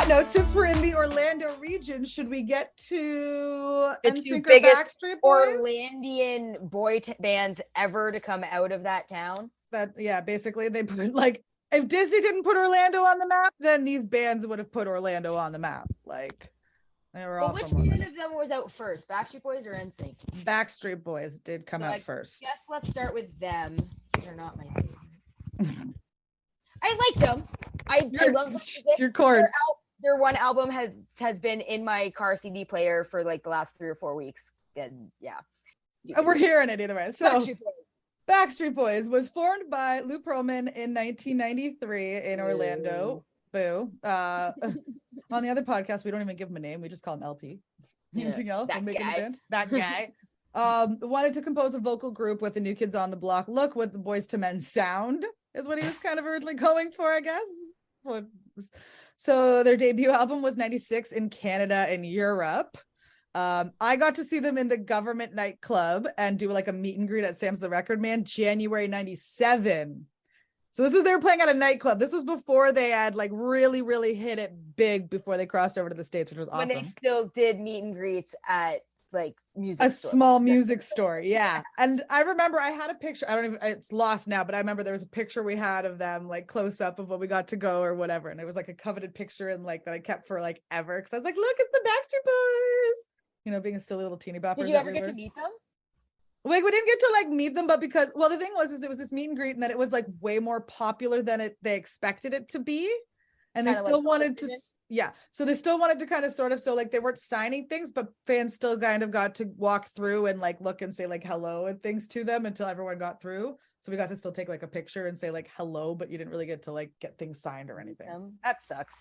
that note, since we're in the Orlando region, should we get to The NSYNC two or biggest Backstreet Boys? Orlandian bands ever to come out of that town. Basically they put like, if Disney didn't put Orlando on the map, then these bands would have put Orlando on the map. Like, they were all Which from band Orlando. of them was out first, Backstreet Boys or NSYNC? Backstreet Boys did come out first. Yes, let's start with them. They're not my favorite. I like them. I love the music. Your chord. Their one album has been in my car CD player for like the last 3 or 4 weeks. And yeah. And we're hearing it either way. So Backstreet Boys. Backstreet Boys was formed by Lou Pearlman in 1993 in Orlando. Boo. On the other podcast, we don't even give him a name. We just call him LP. That guy. Wanted to compose a vocal group with the New Kids on the Block look with the Boys to Men sound is what he was kind of originally going for, I guess. So their debut album was 96 in Canada and Europe. I got to see them in the Government nightclub and do like a meet and greet at Sam's the Record Man, January 97. So they were playing at a nightclub. This was before they had like really, really hit it big before they crossed over to the States, which was awesome. When they still did meet and greets at like small music store. Yeah. And I remember I had a picture. It's lost now, but I remember there was a picture we had of them like close up of when we got to go or whatever. And it was like a coveted picture and like that I kept for like ever. Cause I was like, look at the Backstreet Boys, you know, being a silly little teeny bopper. Did you ever get to meet them? Like, we didn't get to like meet them, but because, well, the thing was, it was this meet and greet and then it was like way more popular than they expected it to be. And they still wanted to, so they still wanted to kind of sort of, so like they weren't signing things, but fans still kind of got to walk through and like look and say like hello and things to them until everyone got through. So we got to still take like a picture and say like hello, but you didn't really get to like get things signed or anything. That sucks.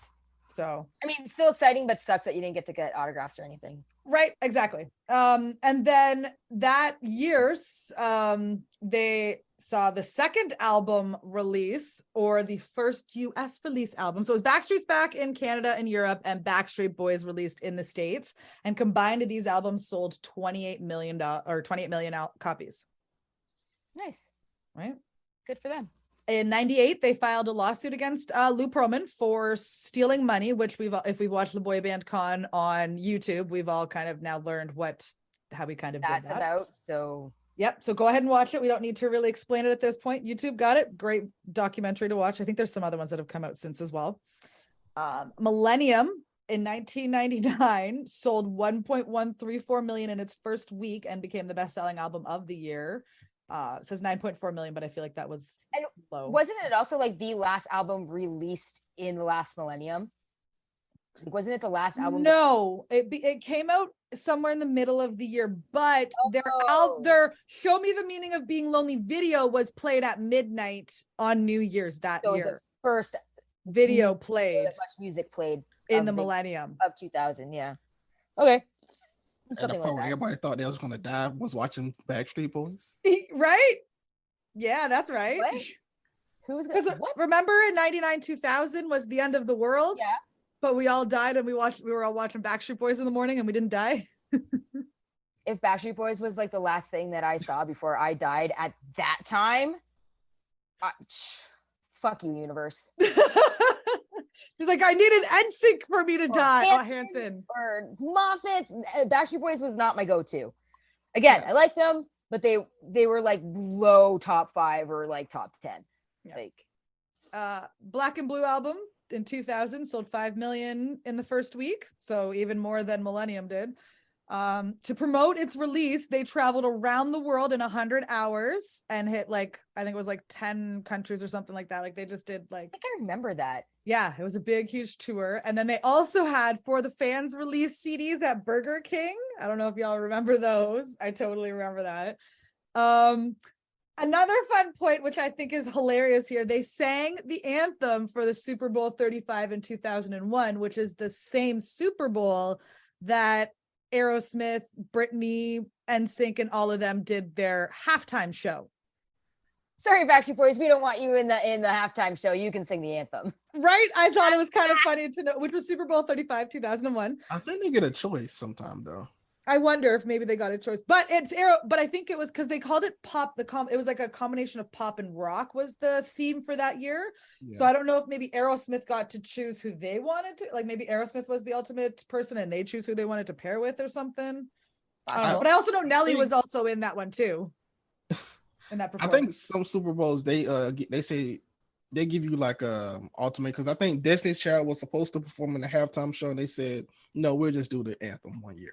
So I mean, still exciting, but sucks that you didn't get to get autographs or anything. Right, exactly. And then that year, they saw the second album release, or the first US release album. So it was Backstreet's back in Canada and Europe, and Backstreet Boys released in the States. And combined, these albums sold 28 million copies. Nice. Right? Good for them. In 98, they filed a lawsuit against Lou Pearlman for stealing money, which if we've watched the Boy Band Con on YouTube, we've all kind of now learned how we kind of that's did that. About. So yep. So go ahead and watch it. We don't need to really explain it at this point. YouTube got it. Great documentary to watch. I think there's some other ones that have come out since as well. Millennium in 1999 sold 1.134 million in its first week and became the best-selling album of the year. It says 9.4 million, but I feel like that was low. Wasn't it also like the last album released in the last millennium? Wasn't it the last album? No, it came out somewhere in the middle of the year, but their Show Me the Meaning of Being Lonely video was played at midnight on New Year's that year. The first video played. Much music played in the millennium of 2000. Yeah. Okay. Something like that. Everybody thought they was going to die was watching Backstreet Boys. Right? Yeah, that's right. What? Who was going? Remember in 99 2000 was the end of the world? Yeah. But we all died and we were all watching Backstreet Boys in the morning and we didn't die. If Backstreet Boys was like the last thing that I saw before I died at that time, fuck you, universe. She's like, I needed NSYNC for me to die. Hanson. Or Moffats. Backstreet Boys was not my go-to. Again, I like them, but they were like low top 5 or like top 10. Yeah. Like Black and Blue album in 2000 sold 5 million in the first week, so even more than Millennium did. To promote its release, they traveled around the world in 100 hours and hit like, I think it was like 10 countries or something like that. Like they just did like, I think I remember that. Yeah, it was a big, huge tour. And then they also had for the fans release CDs at Burger King. I don't know if y'all remember those. I totally remember that. Another fun point, which I think is hilarious here, they sang the anthem for the Super Bowl 35 in 2001, which is the same Super Bowl that Aerosmith, Britney, NSYNC, and all of them did their halftime show. Sorry, Backstreet Boys, we don't want you in the halftime show. You can sing the anthem. Right? I thought it was kind of funny to know, which was Super Bowl 35, 2001. I think they get a choice sometime, though. I wonder if maybe they got a choice, but it's Aero. But I think it was because they called it pop. It was like a combination of pop and rock was the theme for that year. Yeah. So I don't know if maybe Aerosmith got to choose who they wanted to. Like maybe Aerosmith was the ultimate person, and they choose who they wanted to pair with or something. I don't know. But I also know Nelly was also in that one too. In that performance. I think some Super Bowls they say they give you like a ultimate, because I think Destiny's Child was supposed to perform in the halftime show, and they said no, we'll just do the anthem one year.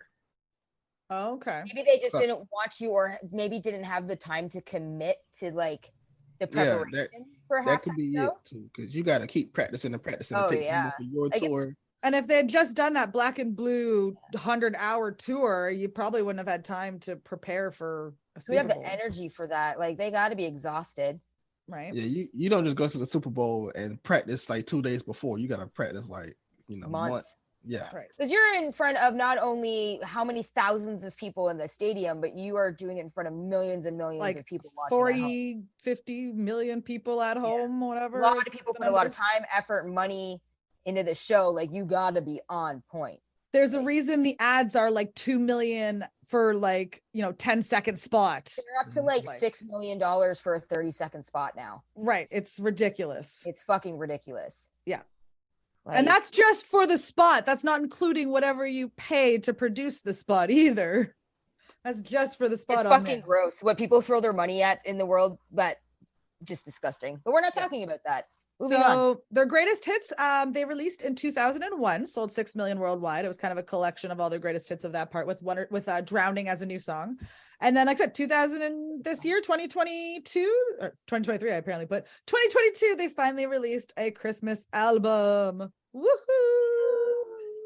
Oh, okay. Maybe they just didn't want you, or maybe didn't have the time to commit to like the preparation for halftime. That could be it too, because you got to keep practicing and practicing. Oh, to take for your tour. And if they had just done that Black and Blue 100-hour tour, you probably wouldn't have had time to prepare for a Super Bowl. You have the energy for that. Like they got to be exhausted. Right. Yeah, you don't just go to the Super Bowl and practice like 2 days before. You got to practice like, months. Yeah. Right. Because you're in front of not only how many thousands of people in the stadium, but you are doing it in front of millions and millions of people watching. 40, 50 million people at home, whatever. A lot of people put a lot of time, effort, money into the show. Like you got to be on point. There's a reason the ads are like 2 million for 10-second spot. They're up to like $6 million for a 30-second spot now. Right. It's ridiculous. It's fucking ridiculous. Yeah. And that's just for the spot. That's not including whatever you pay to produce the spot either. That's just for the spot. It's fucking gross what people throw their money at in the world, but just disgusting. But we're not talking about that. Moving on. Their greatest hits, they released in 2001, sold 6 million worldwide. It was kind of a collection of all their greatest hits of that part, with Drowning as a new song. And then, like I said, this year, 2022 or 2023, apparently, but 2022, they finally released a Christmas album. Woohoo!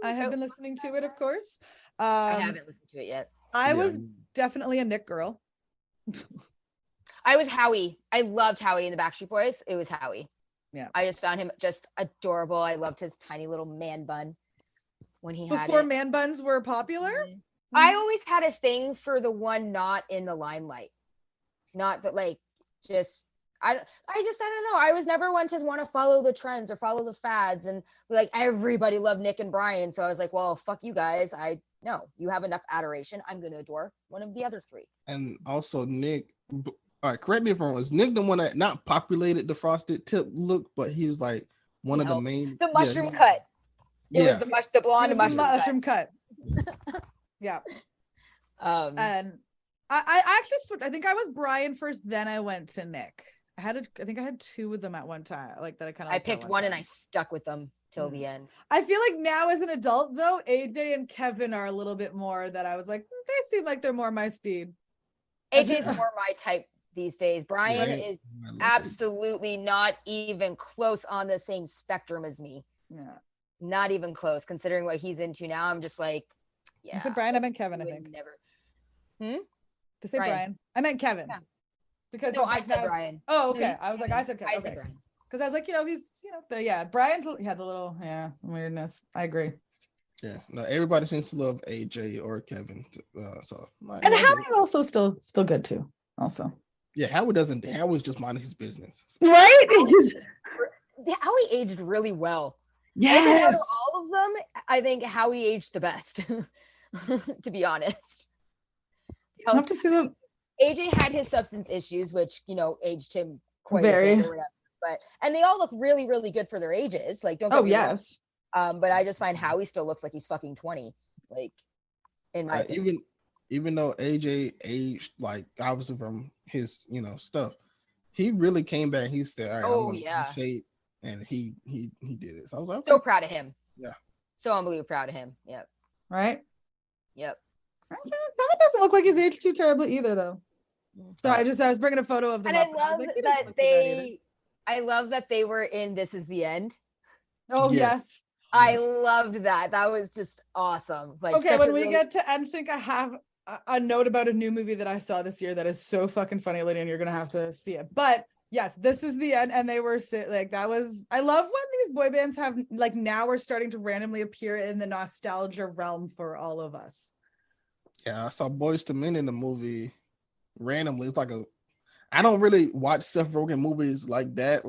I have been listening to it, of course. I haven't listened to it yet. I was definitely a Nick girl. I was Howie. I loved Howie in the Backstreet Boys. It was Howie. Yeah. I just found him just adorable. I loved his tiny little man bun when he had it. Before man buns were popular? Mm-hmm. I always had a thing for the one not in the limelight. Not that I don't know. I was never one to want to follow the trends or follow the fads, and like everybody loved Nick and Brian. So I was like, well, fuck you guys. No, you have enough adoration. I'm going to adore one of the other three. And also Nick, all right, correct me if I'm wrong. Was Nick the one that not populated the frosted tip look, but he was like one of the main, the mushroom cut. It was the blonde mushroom cut. Yeah. And I actually I think I was Brian first, then I went to Nick. I think I had two of them at one time. Like that I picked one and I stuck with them till the end. I feel like now as an adult though, AJ and Kevin are a little bit more that I was like, they seem like they're more my speed. AJ's more my type these days. Brian is absolutely not even close on the same spectrum as me. Yeah. Not even close, considering what he's into now. I'm just like, yeah. I said Brian, I meant Kevin, I think. Never. To say Brian. I meant Kevin. Yeah. Because I said Brian. Oh, okay. I was like, I said Kevin. Okay. Because I was like, he's, Brian's had the little, weirdness. I agree. Yeah. No, everybody seems to love AJ or Kevin. And Howie's also still good too. Also. Yeah, Howie's just minding his business. Right? Howie aged really well. Yes. Out of all of them, I think Howie aged the best, to be honest. I'll have to see them. AJ had his substance issues, which, aged him quite a bit or whatever. And they all look really, really good for their ages. Like, don't get me wrong. But I just find Howie still looks like he's fucking 20. Like, in my opinion. Even though AJ aged, like, obviously from his, stuff, he really came back. He said, all right, I'm gonna shape. And he did it. So I was like, okay. So proud of him. Yeah. So unbelievably proud of him. Yep. Right? Yep. That doesn't look like he's aged too terribly either, though. So I was bringing a photo of them. And I love that they were in This Is the End. Oh, yes. I loved that. That was just awesome. Like, okay, when we get to NSYNC, I have a note about a new movie that I saw this year that is so fucking funny, Lydia, and you're gonna have to see it. But yes, This Is the End, and they were like, that was, I love when these boy bands have, like, now we're starting to randomly appear in the nostalgia realm for all of us. Yeah, I saw Boyz II Men in the movie randomly. It's like I don't really watch Seth Rogen movies like that,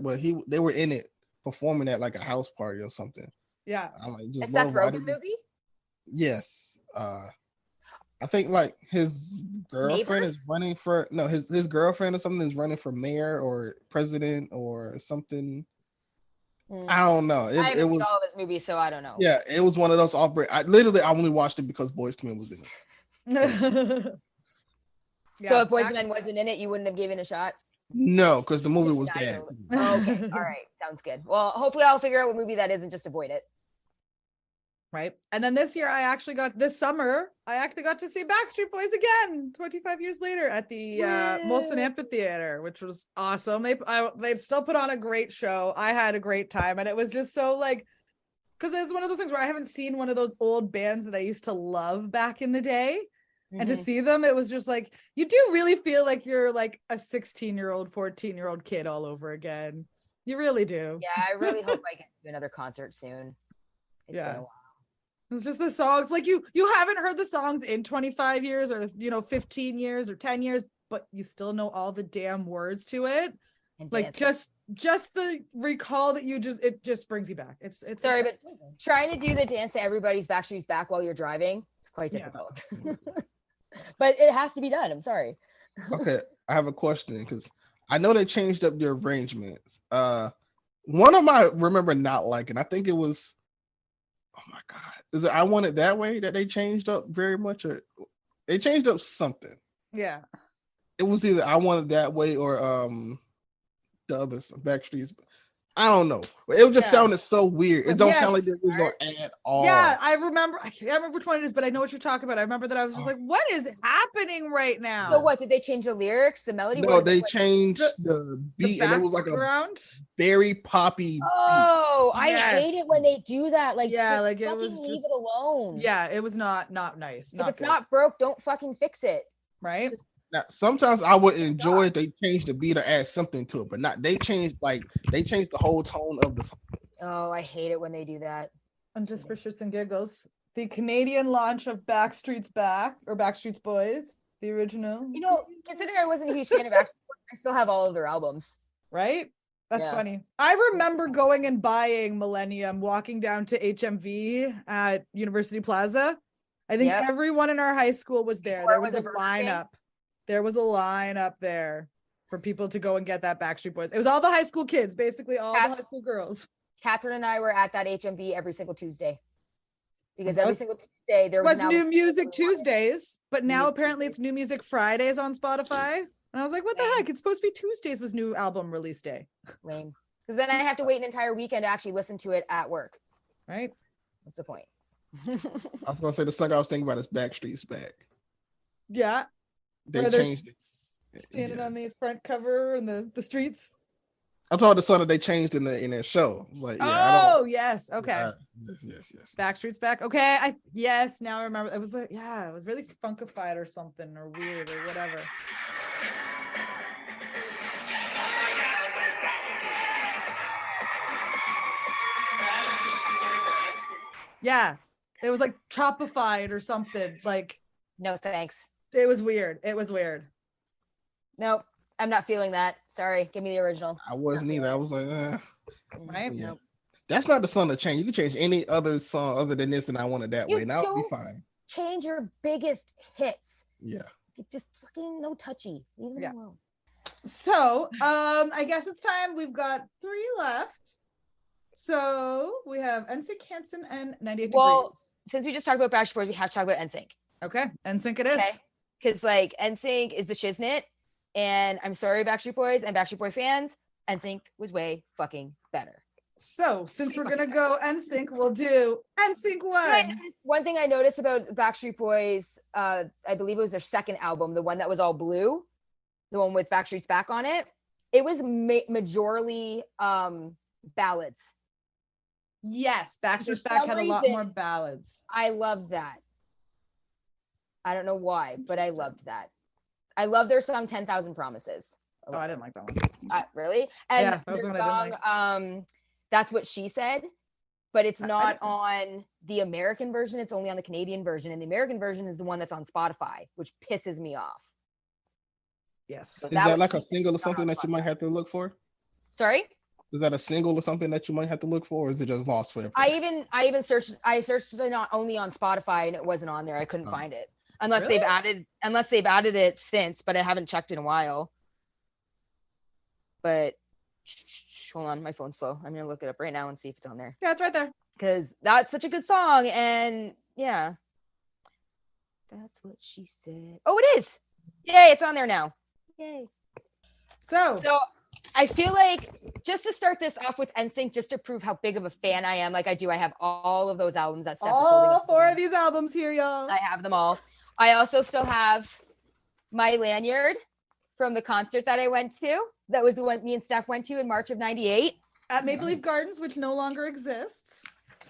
but they were in it performing at like a house party or something. Yeah. I'm like, a Seth Rogen movie? Yes. I think like his girlfriend is Neighbors? running for no, his girlfriend or something is running for mayor or president or something. I don't know. I It haven't seen was all of this movie, so I don't know. yeah, it was one of those off break. I only watched it because Boyz II Men was in it. So if Boyz II Men wasn't in it, you wouldn't have given it a shot? No, because the movie was bad. Oh, okay, all right, sounds good. Well, hopefully I'll figure out what movie that is and just avoid it. Right. And then this summer, I actually got to see Backstreet Boys again, 25 years later at the Molson Amphitheater, which was awesome. They still put on a great show. I had a great time. And it was just so like, because it's one of those things where I haven't seen one of those old bands that I used to love back in the day. And to see them, it was just like, you do really feel like you're like a 16-year-old, 14-year-old kid all over again. You really do. Yeah, I really hope I get to another concert soon. It's been a while. It's just the songs, like you haven't heard the songs in 25 years or 15 years or 10 years, but you still know all the damn words to it. And like just the recall that it just brings you back. It's sorry, but trying to do the dance to Everybody's Backstreet's Back while you're driving, it's quite difficult. Yeah. But it has to be done. I'm sorry. Okay, I have a question because I know they changed up the arrangements. One of my remember not liking, I think it was, oh my God, is it I Want It That Way that they changed up very much, or they changed up something? Yeah. It was either I Want It That Way or the other Backstreet's. I don't know. It just sounded so weird. It don't sound like the original at all. Yeah, I can't remember which one it is, but I know what you're talking about. I remember that I was just like, what is happening right now? So what, did they change the lyrics, the melody? No, they changed the beat, and it was like a very poppy beat. I hate it when they do that. Like, like it was leave it alone. Yeah, it was not nice. If it's not broke, don't fucking fix it. Right? Now, sometimes I would enjoy if they changed the beat or add something to it, but not. They changed the whole tone of the song. Oh, I hate it when they do that. And just for shits and giggles, the Canadian launch of Backstreet's Back or Backstreet's Boys, the original. Considering I wasn't a huge fan of Backstreet Boys, I still have all of their albums. Right? That's funny. I remember going and buying Millennium, walking down to HMV at University Plaza. I think everyone in our high school was there. There was a lineup. There was a line up there for people to go and get that Backstreet Boys. It was all the high school kids, basically all the high school girls. Catherine and I were at that HMV every single Tuesday. Because every single Tuesday there was New Music Tuesdays, but now apparently it's New Music Fridays on Spotify. And I was like, what the heck? It's supposed to be Tuesdays was new album release day. Lame. Because then I have to wait an entire weekend to actually listen to it at work. Right? What's the point? I was going to say the song I was thinking about is Backstreet's Back. Yeah. They changed it. Standing on the front cover in the streets. I'm talking about the song that they changed in their show. Like, yes, okay. Yes. Backstreet's Back. Okay, now I remember. It was it was really funkified or something or weird or whatever. Yeah, it was like chopified or something. Like, no thanks. It was weird. Nope, I'm not feeling that. Sorry, give me the original. I wasn't either. I was like, right? Yeah. Nope. That's not the song to change. You can change any other song other than this, and I Want It That Way. Now it'll be fine. Change your biggest hits. Yeah. Just fucking no touchy. Leave them alone. So, I guess it's time. We've got 3 left. So we have NSYNC, Hanson, and 98 Degrees. Since we just talked about Backstreet Boys, we have to talk about NSYNC. Okay, NSYNC it is. Okay. Because like NSYNC is the shiznit, and I'm sorry, Backstreet Boys and Backstreet Boy fans, NSYNC was way fucking better. So since we're gonna go NSYNC, we'll do NSYNC 1. One thing I noticed about Backstreet Boys, I believe it was their second album, the one that was all blue, the one with Backstreet's Back on it. It was majorly ballads. Yes, Backstreet's Back had a lot more ballads. I loved that. I don't know why, but I loved that. I love their song 10,000 Promises. Oh, I didn't like that one. Really? And that was the one I didn't like. That's What She Said, but it's not on the American version. It's only on the Canadian version. And the American version is the one that's on Spotify, which pisses me off. Yes. So is that like a single or something that you might have to look for? Sorry? Is that a single or something that you might have to look for, or is it just lost forever? I even searched it not only on Spotify and it wasn't on there. I couldn't find it. unless Really? they've added it since, but I haven't checked in a while. But hold on, my phone's slow. I'm gonna look it up right now and see if it's on there. Yeah, it's right there. Because that's such a good song, and yeah, that's what she said. Oh, it is. Yay, it's on there now. Yay. So I feel like just to start this off with NSYNC, just to prove how big of a fan I am, like I do, I have all of those albums that Steph is holding all up. 4 of these albums here, y'all. I have them all. I also still have my lanyard from the concert that I went to. That was the one me and Steph went to in March of '98 at Maple Leaf Gardens, which no longer exists.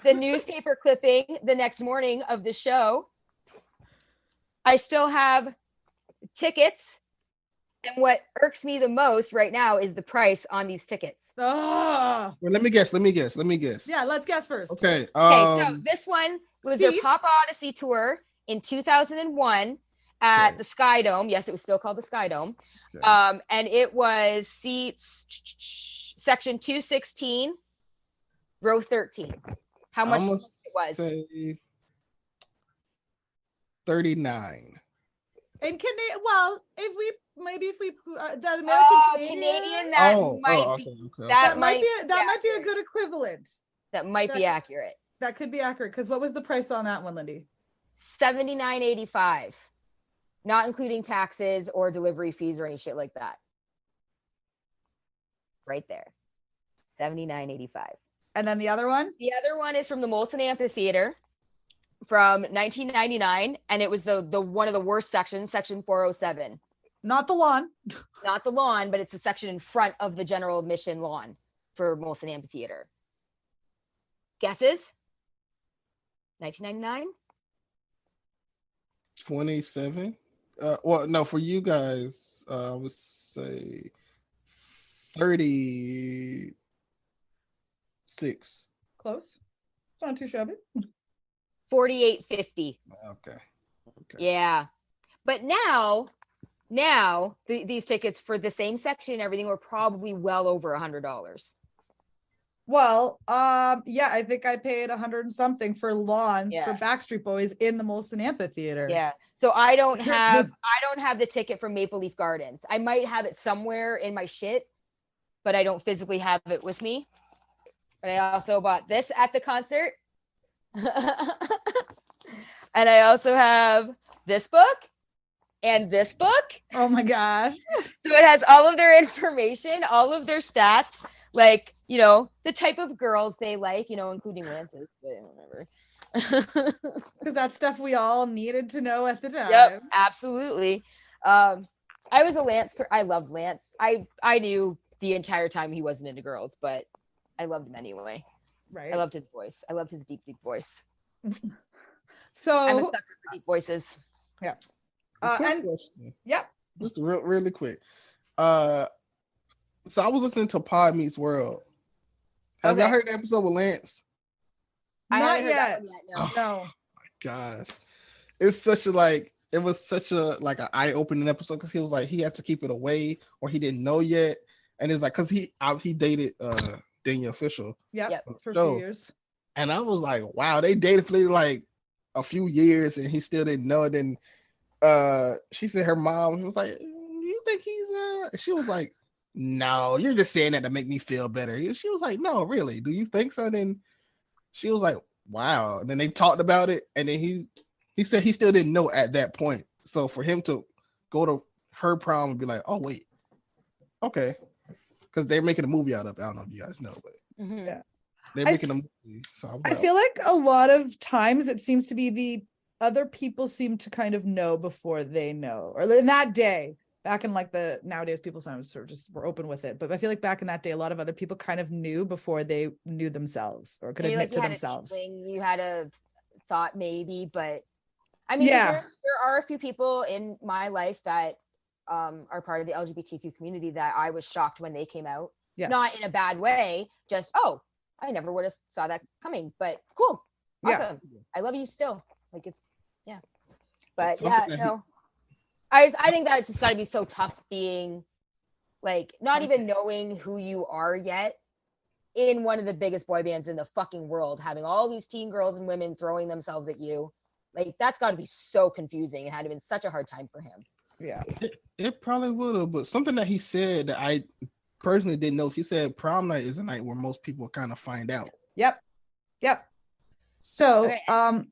The newspaper clipping the next morning of the show. I still have tickets. And what irks me the most right now is the price on these tickets. Oh. Well, let me guess. Yeah, let's guess first. Okay. So this one was their seats? Pop Odyssey tour in 2001 at the Sky Dome. Yes, it was still called the Sky Dome. Okay. And it was seats section 216, row 13. How much it was? Say 39. And if we that American Canadian, that might be a good equivalent. That might be accurate. That could be accurate, because what was the price on that one, Lindy? $79.85, not including taxes or delivery fees or any shit like that. Right there, $79.85. And then the other one? The other one is from the Molson Amphitheater from 1999, and it was the one of the worst sections, section 407. Not the lawn. Not the lawn, but it's a section in front of the general admission lawn for Molson Amphitheater. Guesses? 1999? 27. Well, no, for you guys, I would say 36. Close. It's not too shabby. $48.50. Okay. Yeah. But now these tickets for the same section and everything were probably well over $100. Well, yeah, I think I paid 100 and something for lawns for Backstreet Boys in the Molson Amphitheater. Yeah. So I don't have the ticket from Maple Leaf Gardens. I might have it somewhere in my shit, but I don't physically have it with me. But I also bought this at the concert. And I also have this book and this book. Oh my God. So it has all of their information, all of their stats, like, the type of girls they like, including Lance's, but whatever. Because that's stuff we all needed to know at the time. Yep, absolutely. I was a Lance. I loved Lance. I knew the entire time he wasn't into girls, but I loved him anyway. Right. I loved his voice. I loved his deep, deep voice. So I'm a sucker for deep voices. Yeah. Question. Yep. Just really quick. So I was listening to Pod Meets World. Have y'all heard the episode with Lance? Not yet. No. No. My God. It's such a it was such a an eye-opening episode, because he was like, he had to keep it away, or he didn't know yet. And it's like, because he dated Danielle Fishel. Yep. For a few years. And I was like, wow, they dated for like a few years and he still didn't know it. And she said her mom was like, you think he's she was like, no, you're just saying that to make me feel better. She was like, no, really, do you think so? And then she was like, wow. And then they talked about it, and then he said he still didn't know at that point. So for him to go to her prom and be like, oh wait, okay, because they're making a movie out of it. I don't know if you guys know, but yeah, they're making a movie. So I feel like a lot of times it seems to be the other people seem to kind of know before they know, or in that day. Back in nowadays people sort of just were open with it, but I feel like back in that day a lot of other people kind of knew before they knew themselves or could admit to themselves. You had a thought maybe, but I mean, there are a few people in my life that are part of the LGBTQ community that I was shocked when they came out. Yes. Not in a bad way, just I never would have saw that coming, but cool, awesome. Yeah. I love you still. Like it's but I think that it's just got to be so tough being like not even knowing who you are yet in one of the biggest boy bands in the fucking world, having all these teen girls and women throwing themselves at you. Like that's got to be so confusing. It had to have been such a hard time for him. Yeah. It probably would have, but something that he said that I personally didn't know. If he said prom night is a night where most people kind of find out. Yep. So, Okay.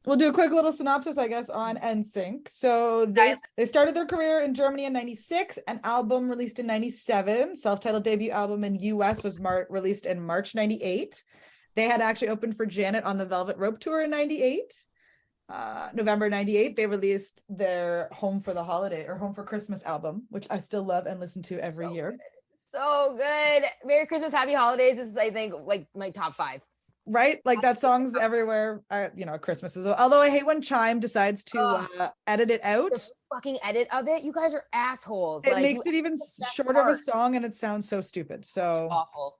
we'll do a quick little synopsis, I guess, on NSYNC. So they started their career in Germany in 96, an album released in 97, self-titled debut album in US was released in March 98. They had actually opened for Janet on the Velvet Rope tour in 98. November 98, they released their Home for the Holiday or Home for Christmas album, which I still love and listen to every year. Good. So good. Merry Christmas, Happy Holidays is, I think, like my top 5. Right? Like that song's everywhere. Christmas is, although I hate when Chime decides to edit it out. The fucking edit of it. You guys are assholes. It makes it even shorter of a song and it sounds so stupid. So it's awful.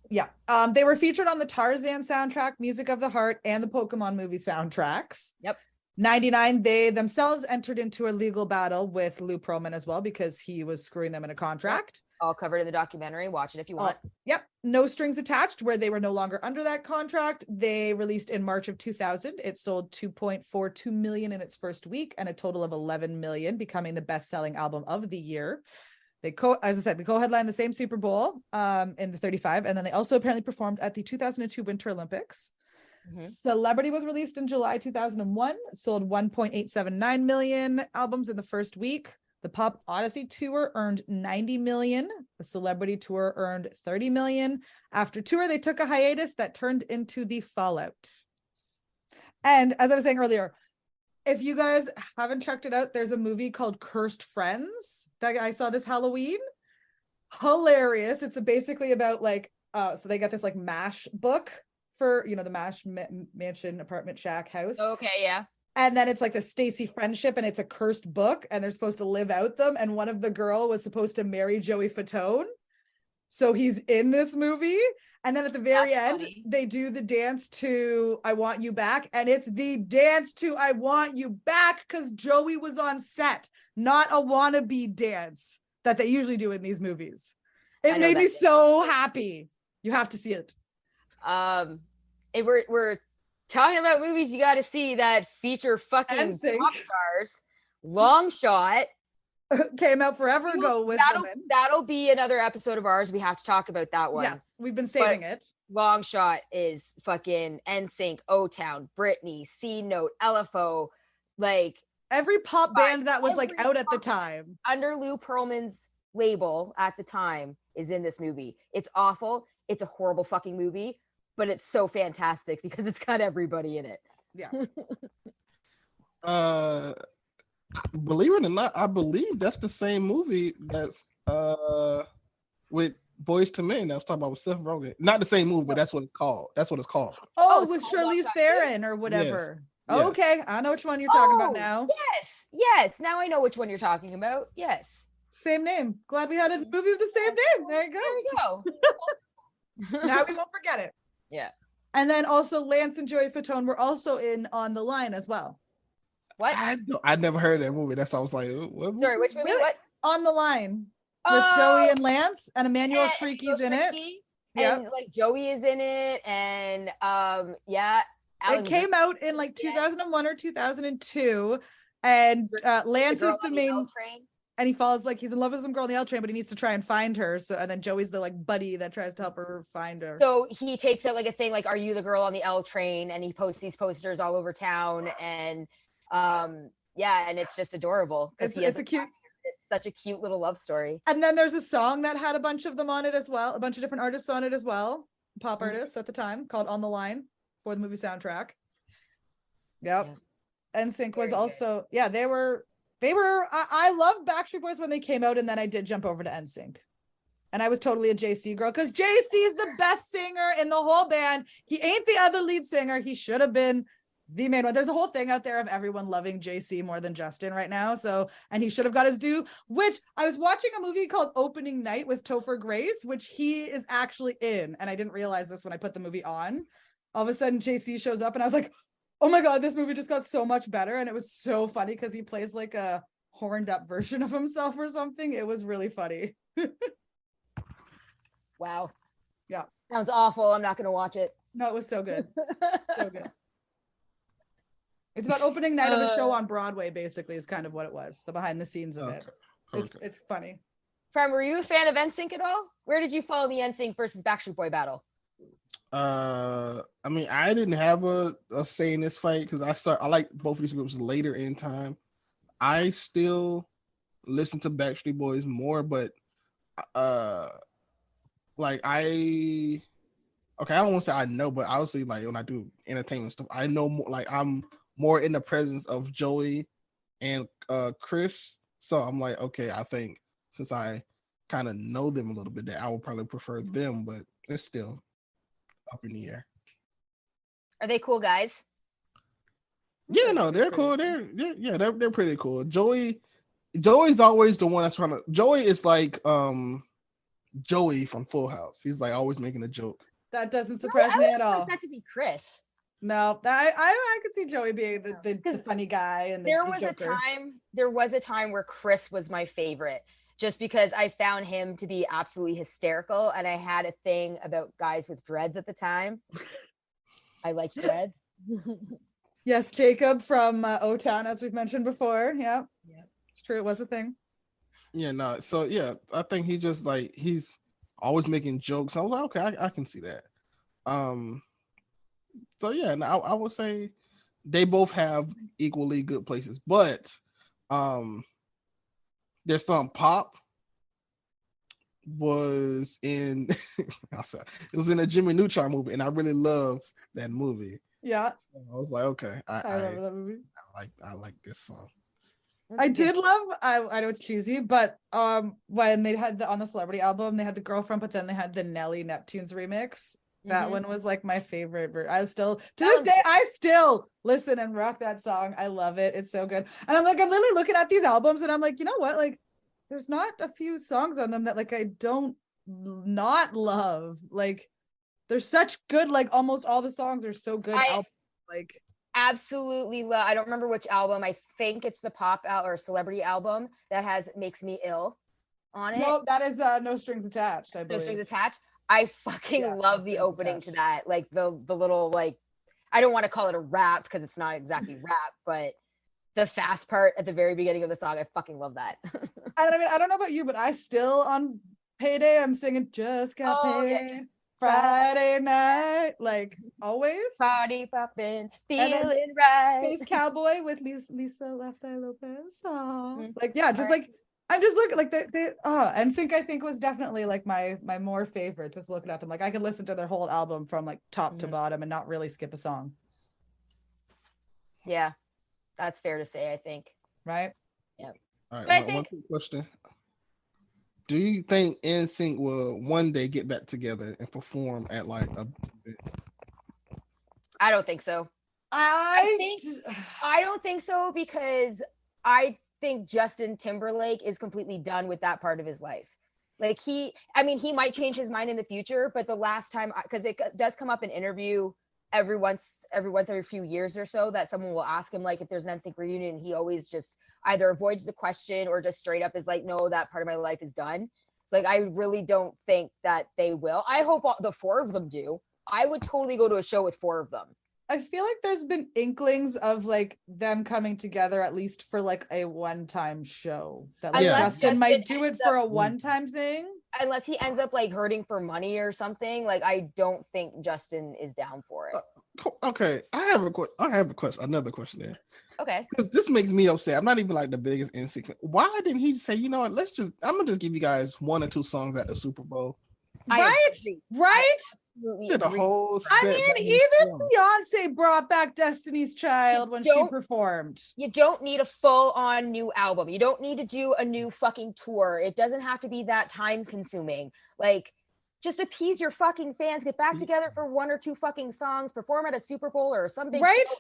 Yeah. They were featured on the Tarzan soundtrack, Music of the Heart, and the Pokemon movie soundtracks. Yep. 99, they themselves entered into a legal battle with Lou Pearlman as well because he was screwing them in a contract. All covered in the documentary. Watch it if you want. Yep. No Strings Attached, where they were no longer under that contract. They released in March of 2000. It sold 2.42 million in its first week and a total of 11 million, becoming the best-selling album of the year. They co-headlined the same Super Bowl in the 35, and then they also apparently performed at the 2002 Winter Olympics. Mm-hmm. Celebrity was released in July 2001, sold 1.879 million albums in the first week. The Pop Odyssey tour earned 90 million. The Celebrity tour earned 30 million. After tour, they took a hiatus that turned into the Fallout. And as I was saying earlier, if you guys haven't checked it out, there's a movie called Cursed Friends that I saw this Halloween. Hilarious. It's basically about so they got this MASH book for, the MASH mansion, apartment, shack, house. Okay, yeah. And then it's like the Stacy friendship and it's a cursed book and they're supposed to live out them. And one of the girl was supposed to marry Joey Fatone. So he's in this movie. And then at the very end, they do the dance to I Want You Back. And it's the dance to I Want You Back because Joey was on set, not a wannabe dance that they usually do in these movies. It made me so happy. You have to see it. If we're talking about movies you got to see that feature fucking pop stars, Long Shot came out forever ago with women. That'll be another episode of ours. We have to talk about that one. Yes, we've been saving it. Long Shot is fucking NSYNC, O-Town, Britney, C Note, LFO, every pop band that was out at the time under Lou Pearlman's label at the time is in this movie. It's awful. It's a horrible fucking movie, but it's so fantastic because it's got everybody in it. Yeah. Believe it or not, I believe that's the same movie that's with Boys to Men that I was talking about with Seth Rogen. Not the same movie, but that's what it's called. Oh, with Charlize Theron or whatever. Yes. Okay, I know which one you're talking about now. Yes. Now I know which one you're talking about. Yes. Same name. Glad we had a movie with the same name. There you go. Now we won't forget it. Yeah. And then also Lance and Joey Fatone were also in On the Line as well. What? I never heard that movie. That's why I was like, what movie? Sorry, which movie? Really? What? On the Line with Joey and Lance and Emmanuel Shrieky's in it. And Joey is in it, and it came out in 2001 or 2002, and Lance is the main. And he falls he's in love with some girl on the L train, but he needs to try and find her. So, and then Joey's the buddy that tries to help her find her. So he takes it a thing are you the girl on the L train? And he posts these posters all over town, and and it's just adorable. It's a cute. It's such a cute little love story. And then there's a song that had a bunch of them on it as well, a bunch of different artists on it as well, pop artists at the time, called On the Line for the movie soundtrack. Yep. NSYNC was also they were. I loved Backstreet Boys when they came out, and then I did jump over to NSYNC. And I was totally a JC girl because JC is the best singer in the whole band. He ain't the other lead singer. He should have been the main one. There's a whole thing out there of everyone loving JC more than Justin right now. And he should have got his due, which I was watching a movie called Opening Night with Topher Grace, which he is actually in. And I didn't realize this when I put the movie on. All of a sudden JC shows up and I was like, oh my God, this movie just got so much better. And it was so funny because he plays a horned up version of himself or something. It was really funny. Wow. Yeah. Sounds awful. I'm not going to watch it. No, it was so good. So good. It's about opening night of a show on Broadway, basically, is kind of what it was. The behind the scenes of it. It's funny. Prem, were you a fan of NSYNC at all? Where did you follow the NSYNC versus Backstreet Boy battle? I mean, I didn't have a say in this fight because I like both of these groups later in time. I still listen to Backstreet Boys more, but like I don't want to say I know, but obviously like when I do entertainment stuff, I know more, like I'm more in the presence of Joey and Chris. So I'm like, okay, I think since I kind of know them a little bit, that I would probably prefer them, but it's still up in the air. Are they cool guys? Yeah, no, they're cool. They're pretty cool. Joey's always the one that's trying to. Joey is like Joey from Full House. He's like always making a joke. That doesn't surprise me at all. That to be Chris. No, I could see Joey being the funny guy and there was a time where Chris was my favorite, just because I found him to be absolutely hysterical, and I had a thing about guys with dreads at the time. I liked dreads. Yes, Jacob from O-Town, as we've mentioned before. Yeah, it's true. It was a thing. Yeah, no. So yeah, I think he just like he's always making jokes. I was like, okay, I can see that. So yeah, and I would say they both have equally good places, but their song "Pop" was in it was in a Jimmy Neutron movie, and I really love that movie. Yeah, so I was like, okay, I love that movie. I like this song. I did love. I know it's cheesy, but when they had on the Celebrity album, they had the Girlfriend, but then they had the Nelly Neptunes remix. That one was like my favorite. I still to this day I still listen and rock that song. I love it. It's so good. And I'm literally looking at these albums and I'm like, you know what? Like, there's not a few songs on them that like I don't not love. Like, they're such good. Like, almost all the songs are so good. Like, absolutely love. I don't remember which album. I think it's the pop out or celebrity album that has "Makes Me Ill" on it. No, that is No Strings Attached. I believe. No Strings Attached. I fucking love the opening to that. Like the little, like, I don't want to call it a rap because it's not exactly rap, but the fast part at the very beginning of the song, I fucking love that. I mean, I don't know about you, but I still on payday, I'm singing "Just Got Paid." Friday night, like always. Party poppin', feeling right. Space Cowboy with Lisa Lopez song. Like, yeah, just like I'm just looking like NSYNC I think was definitely like my more favorite. Just looking at them, like I could listen to their whole album from like top to bottom and not really skip a song. Yeah, that's fair to say. I think. Right. Yep. All right. One quick question. Do you think NSYNC will one day get back together and perform at like a? I don't think so. I don't think so because I think Justin Timberlake is completely done with that part of his life. Like he might change his mind in the future, but the last time, because it does come up in interview every few years or so that someone will ask him like if there's an NSYNC reunion, he always just either avoids the question or just straight up is like, no, that part of my life is done. Like, I really don't think that they will. I hope the four of them do. I would totally go to a show with four of them. I feel like there's been inklings of like them coming together at least for like a one-time show that like Justin might do it for a one-time thing. Unless he ends up like hurting for money or something, like I don't think Justin is down for it. Okay, I have a question. Another question there. Okay. Because this makes me upset. I'm not even like the biggest NSYNC fan. Why didn't he say, you know what? I'm gonna just give you guys one or two songs at the Super Bowl. Right. Did a whole I mean, even Beyonce brought back Destiny's Child when she performed. You don't need a full-on new album. You don't need to do a new fucking tour. It doesn't have to be that time-consuming. Like, just appease your fucking fans. Get back together for one or two fucking songs. Perform at a Super Bowl or some big show.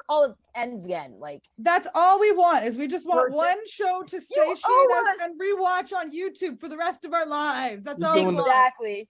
Call it ends again. Like, that's all we want. Is we just want one show to satiate us and rewatch on YouTube for the rest of our lives. That's all we want. Exactly.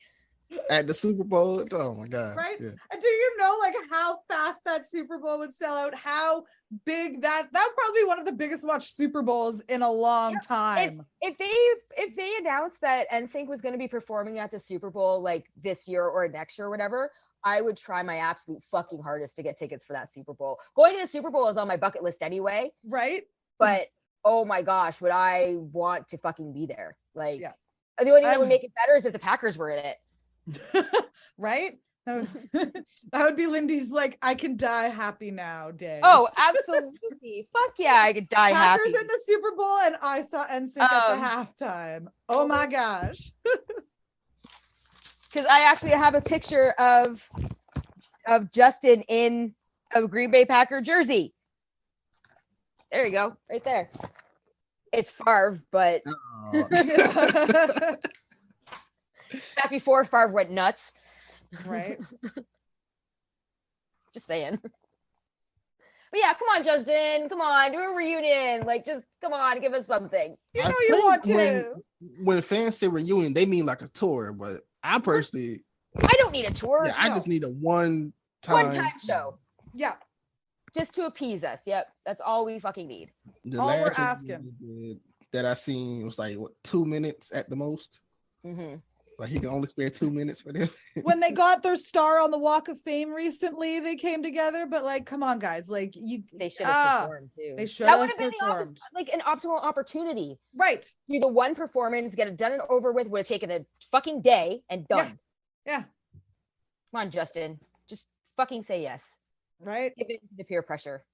At the Super Bowl, oh my god! Right? Yeah. And do you know like how fast that Super Bowl would sell out? How big that would probably be one of the biggest watched Super Bowls in a long time. If they announced that NSYNC was going to be performing at the Super Bowl like this year or next year or whatever, I would try my absolute fucking hardest to get tickets for that Super Bowl. Going to the Super Bowl is on my bucket list anyway. Right. But oh my gosh, would I want to fucking be there? Like, the only thing that would make it better is if the Packers were in it. Right? That would be Lindy's like, I can die happy now day. Oh, absolutely. Fuck yeah, I could die happy. Packers in the Super Bowl and I saw NSYNC at the halftime. Oh my gosh. Because I actually have a picture of Justin in a Green Bay Packer jersey. There you go, right there. It's Favre, but back before Favre went nuts. Right. Just saying. But yeah, come on, Justin. Come on, do a reunion. Like, just come on, give us something. You know you want to. When fans say reunion, they mean like a tour, but I personally, I don't need a tour. Yeah, I just need a one-time show. Yeah. Just to appease us. Yep. That's all we fucking need. All we're asking. That I seen was like, what, 2 minutes at the most? Mm-hmm. Like, he can only spare 2 minutes for them. When they got their star on the Walk of Fame recently, they came together, but like, come on, guys. Like, they should have performed too. They should That have would have been an optimal opportunity. Right. Do the one performance, get it done and over with, would have taken a fucking day and done. Yeah. Come on, Justin. Just fucking say yes. Right. Give it the peer pressure.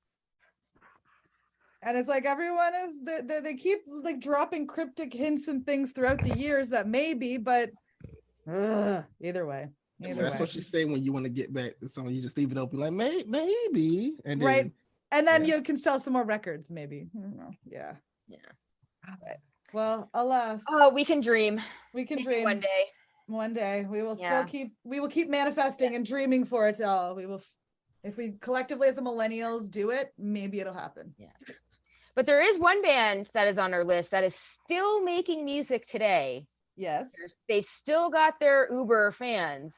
And it's like everyone is they keep like dropping cryptic hints and things throughout the years that maybe, but either way. That's what you say when you want to get back to someone. You just leave it open, like maybe, and then, right. And then you can sell some more records, maybe. Yeah. But, well, alas. Oh, we can dream. We can dream one day. One day we will keep manifesting and dreaming for it all. We will, if we collectively as a millennials do it, maybe it'll happen. Yeah. But there is one band that is on our list that is still making music today. Yes. They've still got their Uber fans.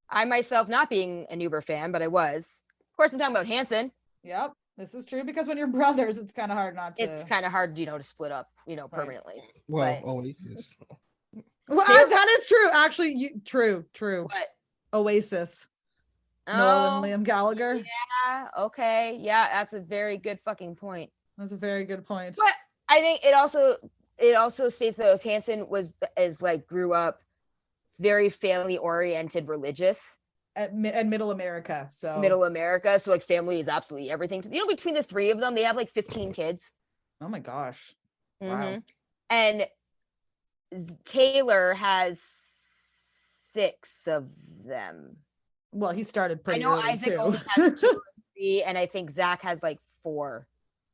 I myself not being an Uber fan, but I was. Of course, I'm talking about Hanson. Yep. This is true because when you're brothers, it's kind of hard not to. It's kind of hard, to split up, permanently. Well, Oasis. Well, that is true. Actually, true. What? Oasis. Noel and Liam Gallagher. Yeah. Okay. Yeah, that's a very good fucking point. That's a very good point. But I think it also states that Hanson grew up very family oriented, religious. At Middle America. So like family is absolutely everything. Between the three of them, they have like 15 kids. Oh my gosh. Mm-hmm. Wow. And Taylor has 6 of them. Well, he started pretty early. I know Isaac only has 2 or 3, and I think Zach has like 4.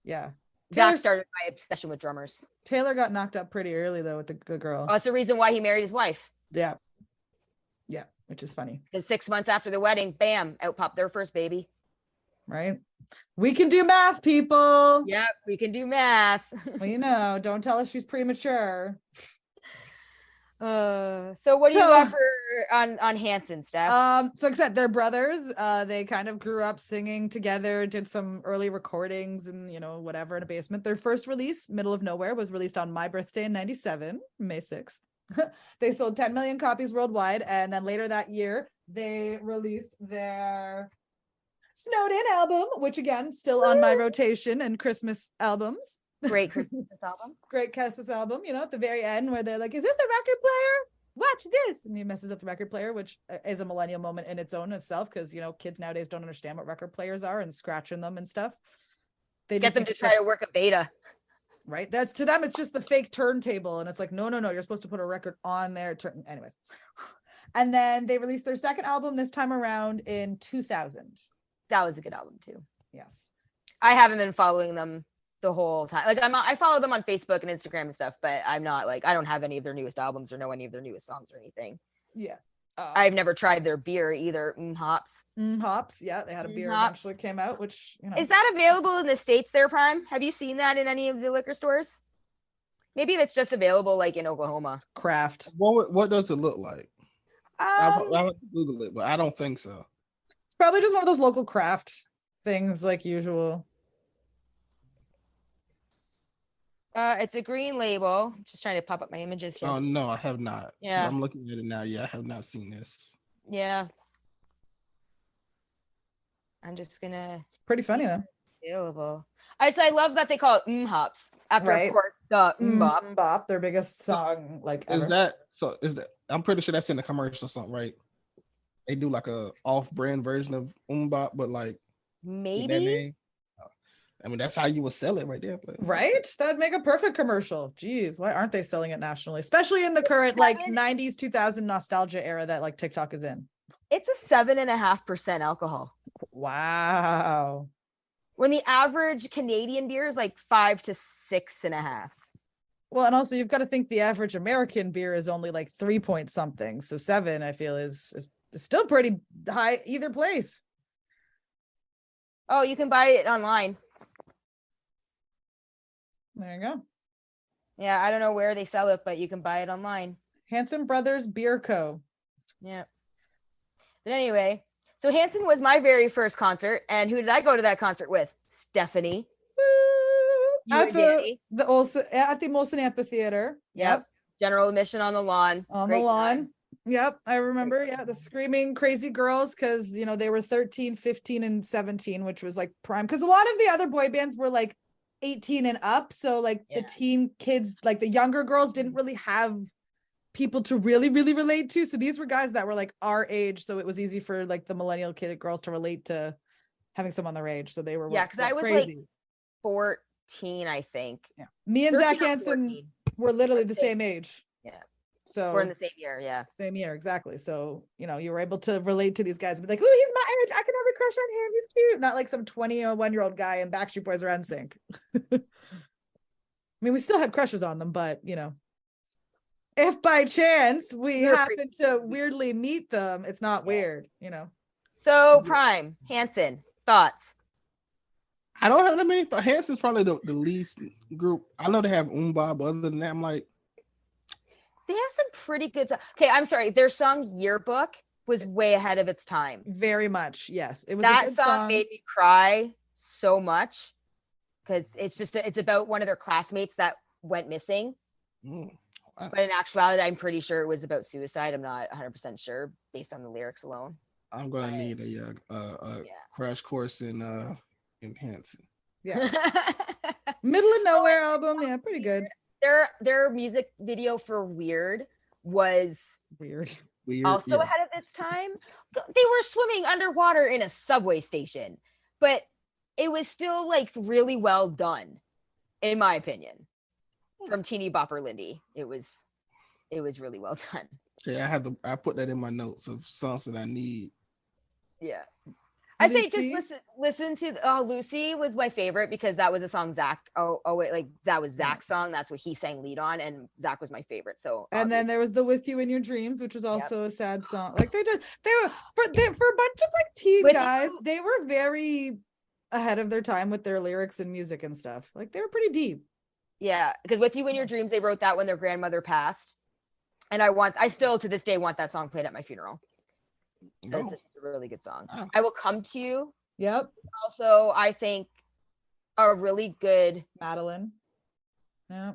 Yeah. Zach started my obsession with drummers. Taylor got knocked up pretty early though with the good girl. Oh, that's the reason why he married his wife. Yeah. Yeah, which is funny. Because 6 months after the wedding, bam, out popped their first baby. Right? We can do math, people. Yep, we can do math. Well, don't tell us she's premature. So what do you got for on Hanson, Steph? So except they're brothers. They kind of grew up singing together, did some early recordings and whatever in a basement. Their first release, Middle of Nowhere, was released on my birthday in 97, May 6th. They sold 10 million copies worldwide, and then later that year they released their Snowed In album, which again still on my rotation and Christmas albums. Great Christmas album. Great Christmas album, at the very end where they're like, is it the record player? Watch this. And he messes up the record player, which is a millennial moment in its own itself, because kids nowadays don't understand what record players are and scratching them and stuff. They get them to try to work a beta. Right. That's, to them, it's just the fake turntable. And it's like, no, you're supposed to put a record on there. Anyways. And then they released their second album this time around in 2000. That was a good album too. Yes. So, I haven't been following them the whole time. Like I follow them on Facebook and Instagram and stuff, but I'm not I don't have any of their newest albums or know any of their newest songs or anything. Yeah. I've never tried their beer either. Hops. Hops. Yeah, they had a beer eventually came out, which is that available in the States there, Prime? Have you seen that in any of the liquor stores? Maybe that's just available like in Oklahoma. Craft. What does it look like? I'll Google it, but I don't think so. It's probably just one of those local craft things like usual. It's a green label. Just trying to pop up my images here. Oh no, I have not. Yeah, I'm looking at it now. Yeah, I have not seen this. Yeah. I'm just gonna. It's pretty funny though. Available. I love that they call it hops after, Right. of course, the bop. Bop, their biggest song like ever. Is that I'm pretty sure that's in the commercial or something, right? They do like a off-brand version of bop, but like maybe that name. I mean, that's how you would sell it right there. But, right? That'd make a perfect commercial. Jeez, why aren't they selling it nationally? Especially in the current like 90s, 2000 nostalgia era that like TikTok is in. It's a 7.5% alcohol. Wow. When the average Canadian beer is like 5 to 6.5. Well, and also you've got to think the average American beer is only like 3 point something. So 7, I feel, is still pretty high either place. Oh, you can buy it online. There you go. Yeah, I don't know where they sell it, but you can buy it online. Hanson Brothers Beer Co. Yeah. But anyway, so Hanson was my very first concert, and who did I go to that concert with? Stephanie. Woo! At the Molson Amphitheater. Yep. General admission on the lawn. On the lawn. Time. Yep, I remember. Yeah, the screaming crazy girls, because they were 13, 15, and 17, which was like prime. Because a lot of the other boy bands were like 18 and up, so like the teen kids, like the younger girls, didn't really have people to really relate to. So these were guys that were like our age, so it was easy for like the millennial girls to relate to having someone their age. So they were because I was crazy. Like 14, I think. Yeah, me and Zach Hansen were literally the same age. Yeah, so we're in the same year. Yeah, same year, exactly. So you were able to relate to these guys and be like, oh, he's my age, I can have a crush on him, he's cute. Not like some 21-year-old guy in Backstreet Boys or NSYNC. I mean, we still had crushes on them, but if by chance we happen to weirdly meet them, it's not weird, So Prime, Hanson, thoughts? I don't have that many thoughts. Hanson's probably the least group. I know they have but other than that, I'm like, they have some pretty good stuff. Okay, I'm sorry. Their song Yearbook was way ahead of its time. Very much, yes. It was that a good song made me cry so much because it's about one of their classmates that went missing. Wow. But in actuality, I'm pretty sure it was about suicide. I'm not 100% sure based on the lyrics alone. I'm gonna need a crash course in Hanson. Yeah. Middle of Nowhere album, yeah, pretty good. Their music video for Weird was weird. Also ahead of its time. They were swimming underwater in a subway station, but it was still like really well done, in my opinion. From Teeny Bopper Lindy, it was really well done. Yeah, I put that in my notes of songs that I need. Yeah. I say just listen to Lucy was my favorite because that was a song Zach. That was Zach's song. That's what he sang lead on, and Zach was my favorite. So and then there was the With You in Your Dreams, which was also a sad song. Like they were for a bunch of like teen guys, they were very ahead of their time with their lyrics and music and stuff. Like they were pretty deep. Yeah, because With You in Your Dreams, they wrote that when their grandmother passed, and I still to this day want that song played at my funeral. It's a really good song. Oh. I Will Come to You. Yep. Also, I think a really good Madeline. Yeah.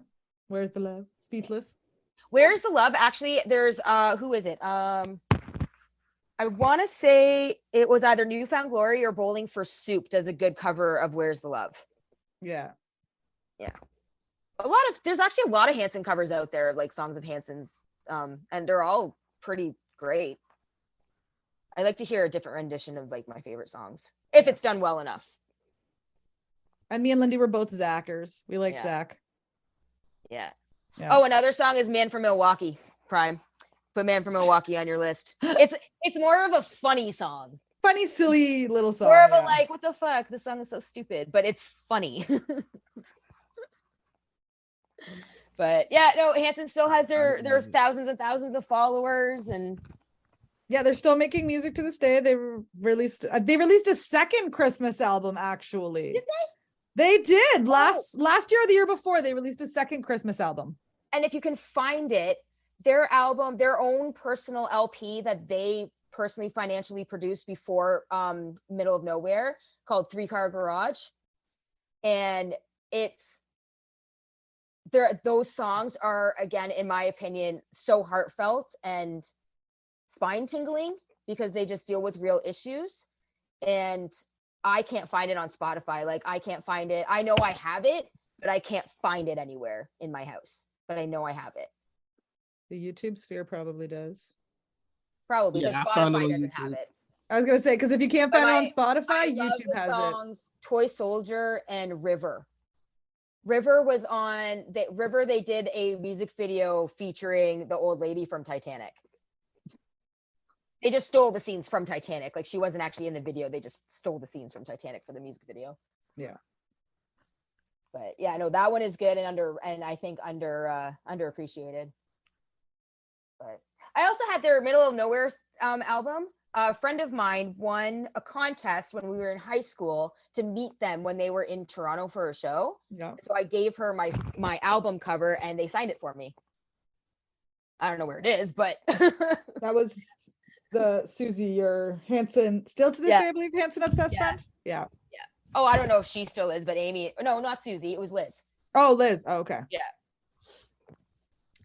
Where's the Love? Speechless. Where's the Love? Actually, there's who is it? I want to say it was either Newfound Glory or Bowling for Soup does a good cover of Where's the Love. Yeah. Yeah. There's actually a lot of Hanson covers out there, like songs of Hanson's, and they're all pretty great. I like to hear a different rendition of like my favorite songs if it's done well enough. And me and Lindy were both Zachers. We like Zach. Yeah. Oh, another song is Man from Milwaukee. Prime. Put Man from Milwaukee on your list. It's more of a funny song. Funny, silly little song. More of a like, what the fuck? This song is so stupid, but it's funny. But yeah, no, Hanson still has their thousands and thousands of followers and. Yeah, they're still making music to this day. They released a second Christmas album, actually. Did they? They did. Last year or the year before, they released a second Christmas album. And if you can find it, their album, their own personal LP that they personally financially produced before Middle of Nowhere, called 3 Car Garage. And those songs are, again, in my opinion, so heartfelt and spine tingling because they just deal with real issues, and I can't find it on Spotify. Like I can't find it. I know I have it, but I can't find it anywhere in my house. But I know I have it. The YouTube sphere probably does. Probably, but Yeah, I found it Spotify on doesn't have YouTube. it. I was gonna say, because if you can't But find it on I Spotify, love YouTube the has it. songs Toy Soldier and River. River was on River. They did a music video featuring the old lady from Titanic. They just stole the scenes from Titanic. Like she wasn't actually in the video. They just stole the scenes from Titanic for the music video. Yeah. But yeah, no, that one is good and I think underappreciated. But I also had their Middle of Nowhere album. A friend of mine won a contest when we were in high school to meet them when they were in Toronto for a show. Yeah. So I gave her my album cover and they signed it for me. I don't know where it is, but That was the Susie, your Hanson, still to this day, I believe, Hanson obsessed friend. Yeah. Yeah. Oh, I don't know if she still is, but Amy, no, not Susie. It was Liz. Oh, Liz. Oh, okay. Yeah.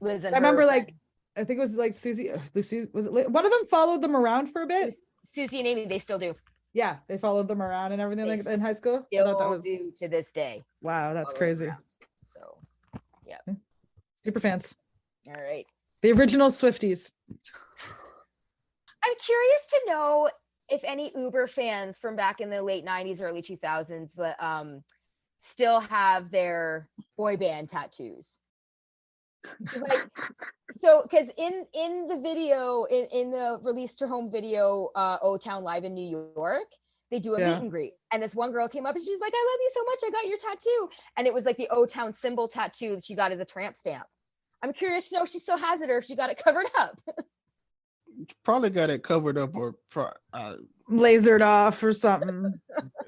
Liz and I remember friend. like, I think it was like Susie, was it one of them followed them around for a bit? Susie and Amy, they still do. Yeah, they followed them around and everything like in high school. I Still thought that was do to this day. wow, that's crazy. So, yeah. Super fans. All right. The original Swifties. I'm curious to know if any Uber fans from back in the late 90s, early 2000s still have their boy band tattoos. Like, so because in the video, in the release to home video, O-Town Live in New York, they do a meet and greet. And this one girl came up and she's like, I love you so much, I got your tattoo. And it was like the O-Town symbol tattoo that she got as a tramp stamp. I'm curious to know if she still has it or if she got it covered up. Probably got it covered up or lasered off or something.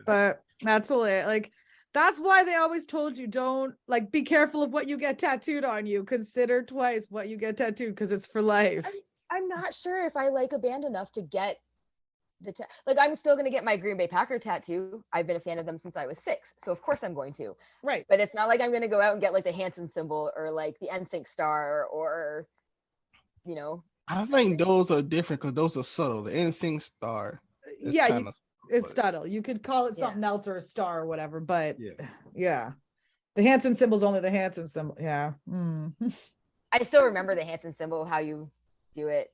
But that's hilarious. Like, that's why they always told you, don't like, be careful of what you get tattooed on you. Consider twice what you get tattooed because it's for life. I'm not sure if I like a band enough to get like, I'm still going to get my Green Bay Packer tattoo. I've been a fan of them since I was 6. So of course I'm going to. Right. But it's not like I'm going to go out and get like the Hanson symbol or like the NSYNC star or, you know. I think those are different because those are subtle. The NSYNC star. Yeah. It's subtle. You could call it something else or a star or whatever, but yeah. The Hanson symbol's only the Hanson symbol. Yeah. Mm. I still remember the Hanson symbol, how you do it.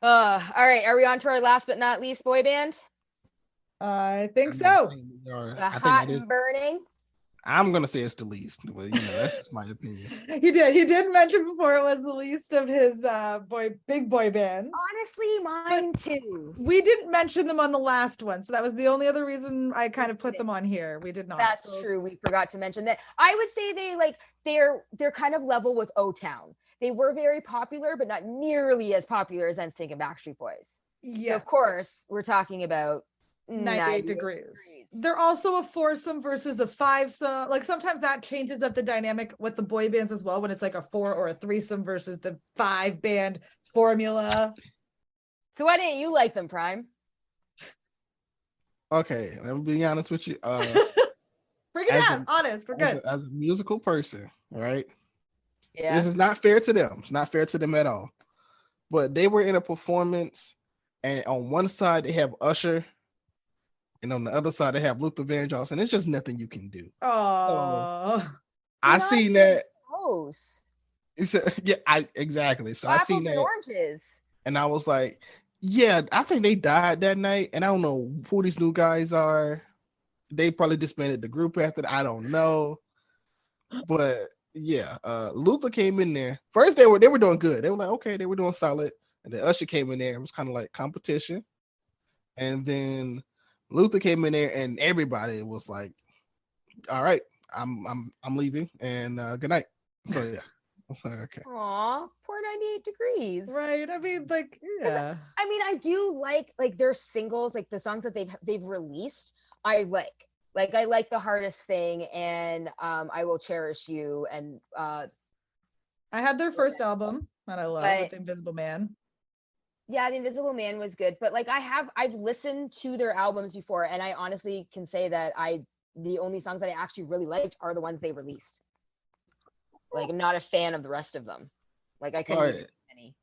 All right. Are we on to our last but not least boy band? I think so. The hot and burning. I'm gonna say it's the least, but that's just my opinion. He did mention before it was the least of his big boy bands. Honestly, mine too. We didn't mention them on the last one, so that was the only other reason I kind of put them on here. We did not. That's true. We forgot to mention that. I would say they're kind of level with O-Town. They were very popular, but not nearly as popular as NSYNC and Backstreet Boys. Yes. So of course, we're talking about 98 degrees. They're also a foursome versus a fivesome. Like sometimes that changes up the dynamic with the boy bands as well, when it's like a 4 or a threesome versus the 5 band formula. So why didn't you like them, Prime? Okay, let me be honest with you. Bring it down. Honest, we're good. As a musical person, all right? Yeah. This is not fair to them. It's not fair to them at all. But they were in a performance, and on one side they have Usher, and on the other side they have Luther Vandross, and it's just nothing you can do. Oh, I seen that. Close. Exactly. So Apples I seen that, and oranges, and I was like, yeah, I think they died that night, and I don't know who these new guys are. They probably disbanded the group after that. I don't know, but yeah, Luther came in there. First, they were doing good. They were like, okay, they were doing solid, and then Usher came in there. It was kind of like competition, and then Luther came in there, and everybody was like, all right, I'm leaving, and good night. So yeah. Okay. Aw, poor 98 degrees. right. I mean, like, yeah. I mean, I do like their singles, like the songs that they've released. I like The Hardest Thing and I Will Cherish You, and I had their first album that I love, with Invisible Man. Yeah, The Invisible Man was good, but like I've listened to their albums before, and I honestly can say that the only songs that I actually really liked are the ones they released. Like, I'm not a fan of the rest of them. Like, I couldn't name any.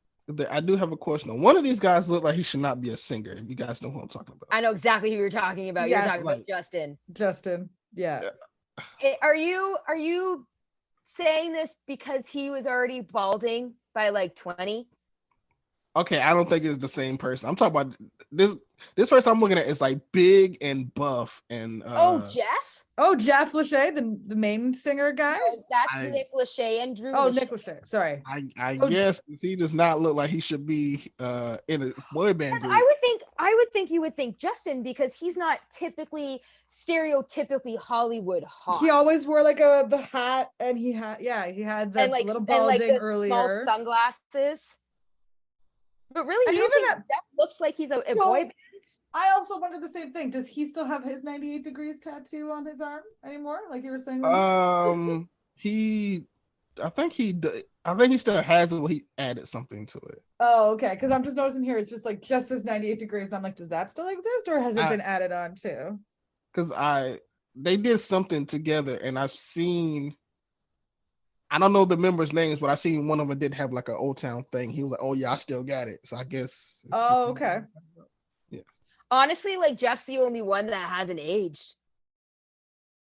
I do have a question. One of these guys look like he should not be a singer. If you guys know who I'm talking about. I know exactly who you're talking about. Yes. You're talking about Justin. Justin. Yeah. Are you saying this because he was already balding by like 20? Okay, I don't think it's the same person. I'm talking about this person I'm looking at is like big and buff and Jeff? Oh, Jeff Lachey, the main singer guy? No, that's Nick Lachey and Drew. Oh, Nick Lachey. Sorry. I guess he does not look like he should be in a boy band group. I would think you would think Justin, because he's not stereotypically Hollywood hot. He always wore like the hat, and he had the little balding earlier. Small sunglasses. But really, you don't think Jeff looks like he's a boy band? I also wondered the same thing. Does he still have his 98 degrees tattoo on his arm anymore? Like you were saying? I think he still has it, but he added something to it. Oh, okay. Because I'm just noticing here, it's just like just this 98 degrees, and I'm like, does that still exist, or has it been added on too? Because they did something together, and I've seen. I don't know the members' names, but I seen one of them did have like an Old Town thing. He was like, "Oh yeah, I still got it." So I guess. Oh, okay. Yeah. Honestly, like Jeff's the only one that hasn't aged.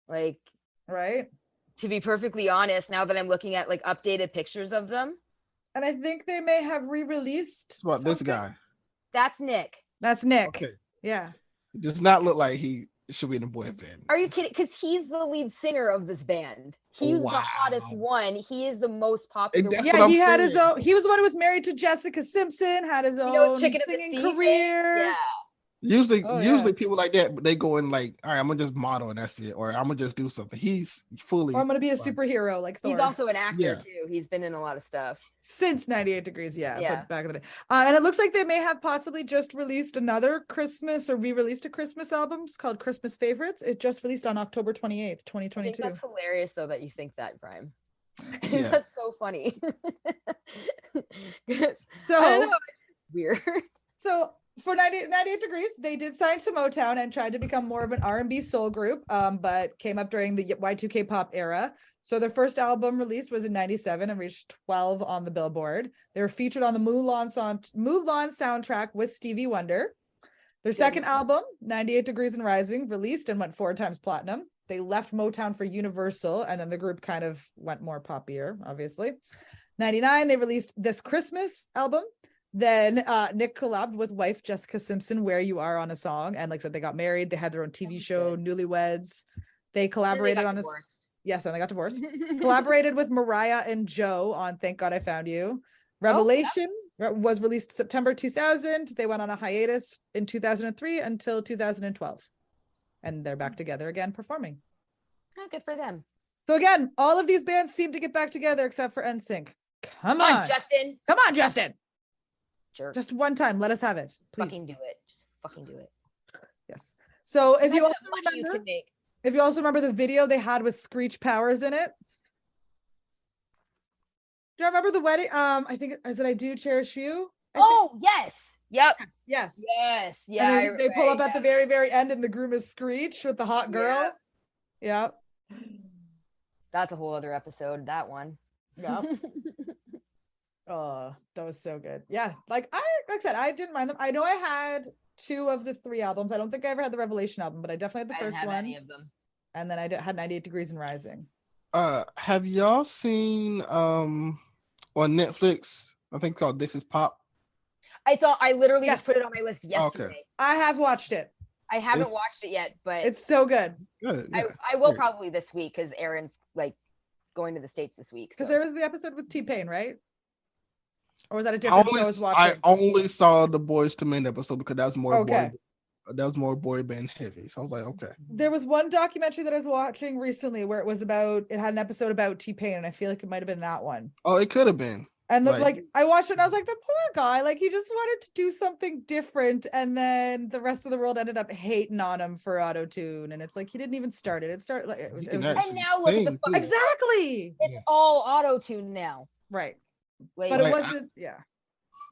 Like, right. To be perfectly honest, now that I'm looking at like updated pictures of them. And I think they may have re-released. What, this guy? That's Nick. That's Nick. Okay. Yeah. It does not look like he should be in a boy band. Are you kidding? Because he's the lead singer of this band. He's the hottest one. He is the most popular. Yeah, he had his own. He was the one who was married to Jessica Simpson. Had his own singing career. Yeah. Usually people like that, they go in like, all right, I'm gonna just model and that's it, or I'm gonna just do something. He's fully. Or I'm gonna be a superhero like Thor. He's also an actor too. He's been in a lot of stuff since 98 degrees. Yeah. Back in the day, and it looks like they may have possibly just released another Christmas or re-released a Christmas album. It's called Christmas Favorites. It just released on October 28th, 2022. I think that's hilarious though that you think that, Brian. Yeah. That's so funny. So I don't know, it's weird. So for 98 degrees, they did sign to Motown and tried to become more of an R&B soul group, but came up during the Y2K pop era. So their first album released was in 97 and reached 12 on the Billboard. They were featured on the Mulan soundtrack with Stevie Wonder. Their second album, 98 Degrees and Rising, released and went 4 times platinum. They left Motown for Universal, and then the group kind of went more poppier, obviously. 99, they released This Christmas album. Then Nick collabed with wife Jessica Simpson, Where You Are, on a song. And like I said, they got married. They had their own TV show, Newlyweds. They collaborated on Yes, and they got divorced. Collaborated with Mariah and Joe on Thank God I Found You. Revelation was released September 2000. They went on a hiatus in 2003 until 2012. And they're back together again performing. Oh, good for them. So again, all of these bands seem to get back together except for NSYNC. Come on, Justin. Come on, Justin. Jerk. Just one time. Let us have it. Please. Fucking do it. Just fucking do it. Yes. So if you also remember the video they had with Screech Powers in it. Do you remember the wedding? I think is it I Do Cherish You? Yes. Yep. Yes. Yeah. And they pull up at the very, very end, and the groom is Screech with the hot girl. Yeah. That's a whole other episode. That one. Yeah. Oh, that was so good. Yeah. Like I said, I didn't mind them. I know I had 2 of the 3 albums. I don't think I ever had the Revelation album, but I definitely had the first one. Any of them. And then I had 98 Degrees and Rising. Have y'all seen on Netflix? I think called This Is Pop. I literally just put it on my list yesterday. Okay. I have watched it. I haven't watched it yet, but it's so good. Good. Yeah. I will probably this week because Aaron's like going to the States this week. Because there was the episode with T-Pain, right? Or was that a different show I was watching? I only saw the Boys to Men episode because that's more boy band heavy. So I was like, okay. There was one documentary that I was watching recently where it had an episode about T-Pain, and I feel like it might have been that one. Oh, it could have been. And like I watched it and I was like, the poor guy, like he just wanted to do something different, and then the rest of the world ended up hating on him for auto-tune, and it's like he didn't even start it. It started like it was and now look at the exactly. It's all auto-tune now. Right. Wait, but it wasn't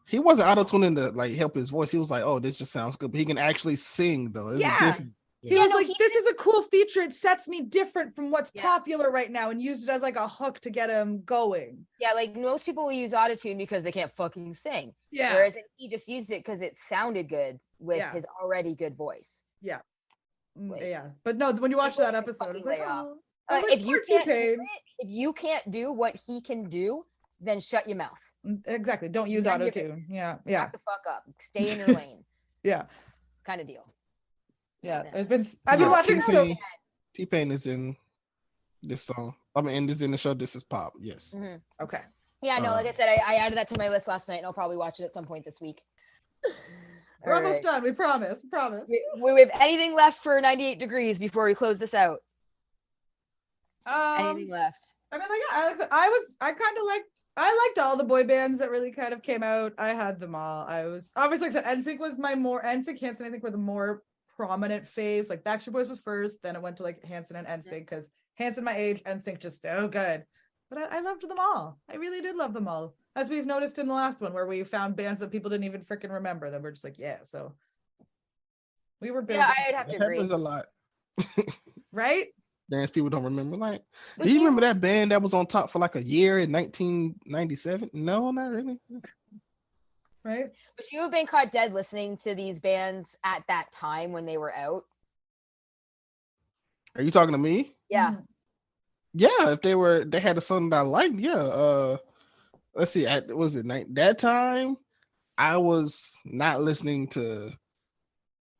he wasn't auto-tuning to like help his voice. He was like, oh, this just sounds good. But he can actually sing though. He was like, this is a cool feature. It sets me different from what's popular right now, and used it as like a hook to get him going. Yeah, like most people will use autotune because they can't fucking sing. Yeah. Whereas he just used it because it sounded good with his already good voice. Yeah. Yeah. But no, when you watch that episode, it was like, oh. If you can't do what he can do, then shut your mouth. Exactly. Don't use autotune. Yeah. Shut the fuck up. Stay in your lane. Yeah. Kind of deal. Yeah. I've been watching T-Pain is in this song. I mean, is in the show This Is Pop. Yes. Mm-hmm. Okay. Yeah, no, like I said, I added that to my list last night, and I'll probably watch it at some point this week. We're almost done. We promise. We have anything left for 98 Degrees before we close this out? Anything left? I mean, like, I liked all the boy bands that really kind of came out. I had them all. I was obviously, like I said, NSYNC was NSYNC, Hanson, I think, were the more prominent faves. Like Backstreet Boys was first, then it went to like Hanson and NSYNC, because Hanson my age, NSYNC just so good. But I loved them all. I really did love them all. As we've noticed in the last one, where we found bands that people didn't even freaking remember, that we're just like, yeah. So we were big. Yeah, I'd have to agree. Happens a lot. Right? Bands people don't remember. Like, do you remember that band that was on top for like a year in 1997? No, not really. Right? Would you have been caught dead listening to these bands at that time when they were out? Are you talking to me? Yeah. Yeah, if they had a song that I liked, yeah. Let's see, that time I was not listening to.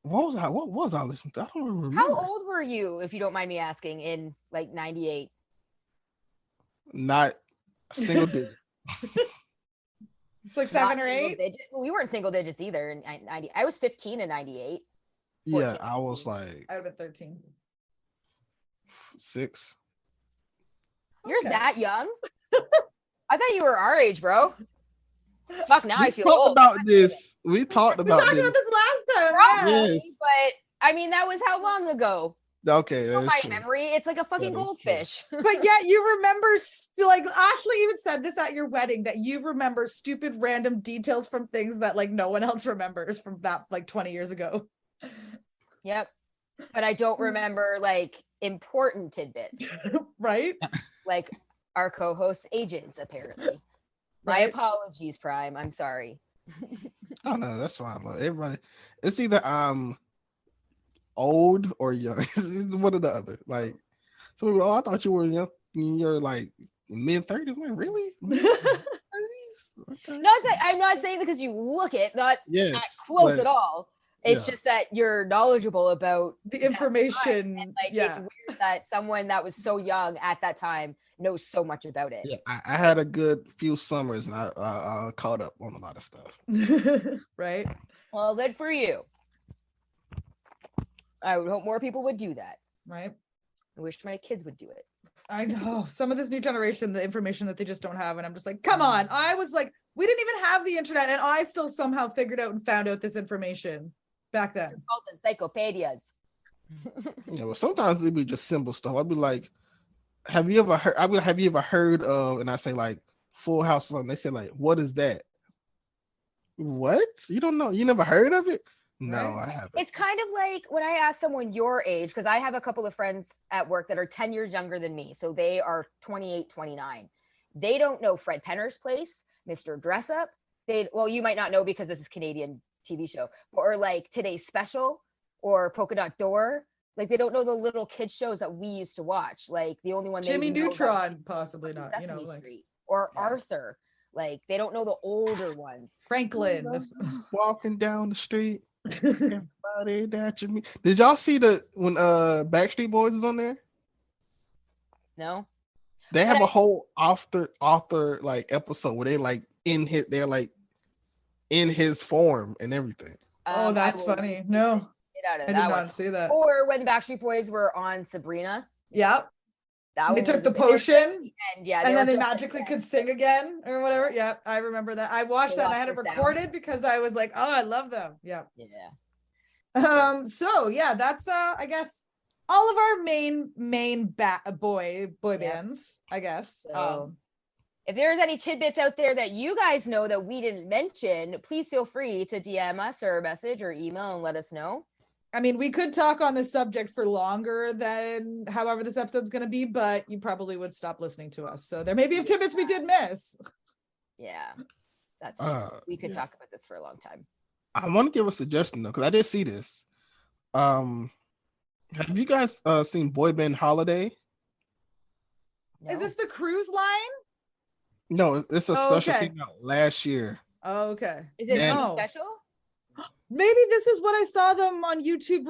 What was I listening to? I don't remember. How old were you, if you don't mind me asking, in like 98? Not a single digit. It's like 7 or 8. We weren't single digits either in 90. I was 15 in 98. Yeah, I was like, I would have been 13. 6. You're that young? I thought you were our age, bro. Fuck, now I feel old. We talked about this last time. Probably, yes. But I mean, that was how long ago? Okay, that's my true. Memory, it's like a fucking goldfish. But yet you remember, like Ashley even said this at your wedding, that you remember stupid random details from things that like no one else remembers from that like 20 years ago. Yep. But I don't remember like important tidbits. Right? Like our co-host ages, apparently. My apologies, Prime. I'm sorry. Oh no, that's fine. Look, everybody, it's either I'm old or young. It's one or the other. Like, so people, I thought you were young. You're like mid 30s. Like, really? Okay. Not that I'm not saying that because you look it, not close at all. It's just that you're knowledgeable about the information. And, like, it's weird that someone that was so young at that time knows so much about it. Yeah, I had a good few summers and I caught up on a lot of stuff. Right. Well, good for you. I would hope more people would do that. Right. I wish my kids would do it. I know some of this new generation, the information that they just don't have. And I'm just like, come on. I was like, we didn't even have the internet, and I still somehow figured out and found out this information back then. They're called encyclopedias. Yeah, well, sometimes it'd be just simple stuff. I'd be like, have you ever heard of, and I say like Full House on, they say like, what is that? What? You don't know? You never heard of it? No, I haven't. It's kind of like when I ask someone your age, because I have a couple of friends at work that are 10 years younger than me. So they are 28, 29. They don't know Fred Penner's Place, Mr. Dress Up. Well, you might not know because this is Canadian TV show, or like Today's Special or Polka Dot Door. Like, they don't know the little kids shows that we used to watch. Like, the only one Jimmy Neutron, possibly not. Sesame, you know, like Street, or Arthur. Like, they don't know the older ones. Franklin walking down the street. Everybody that you meet. Did y'all see when Backstreet Boys is on there? No. They have a whole author like episode where they're like in his form and everything. Oh, that's funny. No, I did not see that. Or when the Backstreet Boys were on Sabrina. Yep. They took the potion, and then they magically could sing again or whatever. Yeah, I remember that. I watched that and I had it recorded because I was like, oh, I love them. Yeah. So yeah, that's I guess all of our main boy bands, I guess. So, if there's any tidbits out there that you guys know that we didn't mention, please feel free to DM us or message or email and let us know. I mean, we could talk on this subject for longer than however this episode's going to be, but you probably would stop listening to us. So there may be tidbits we did miss. Yeah, that's true. We could talk about this for a long time. I want to give a suggestion though, because I did see this. Have you guys seen Boy Band Holiday? No. Is this the cruise line? No, it's a special came out last year. Oh, okay. Is it special? Maybe this is what I saw them on YouTube.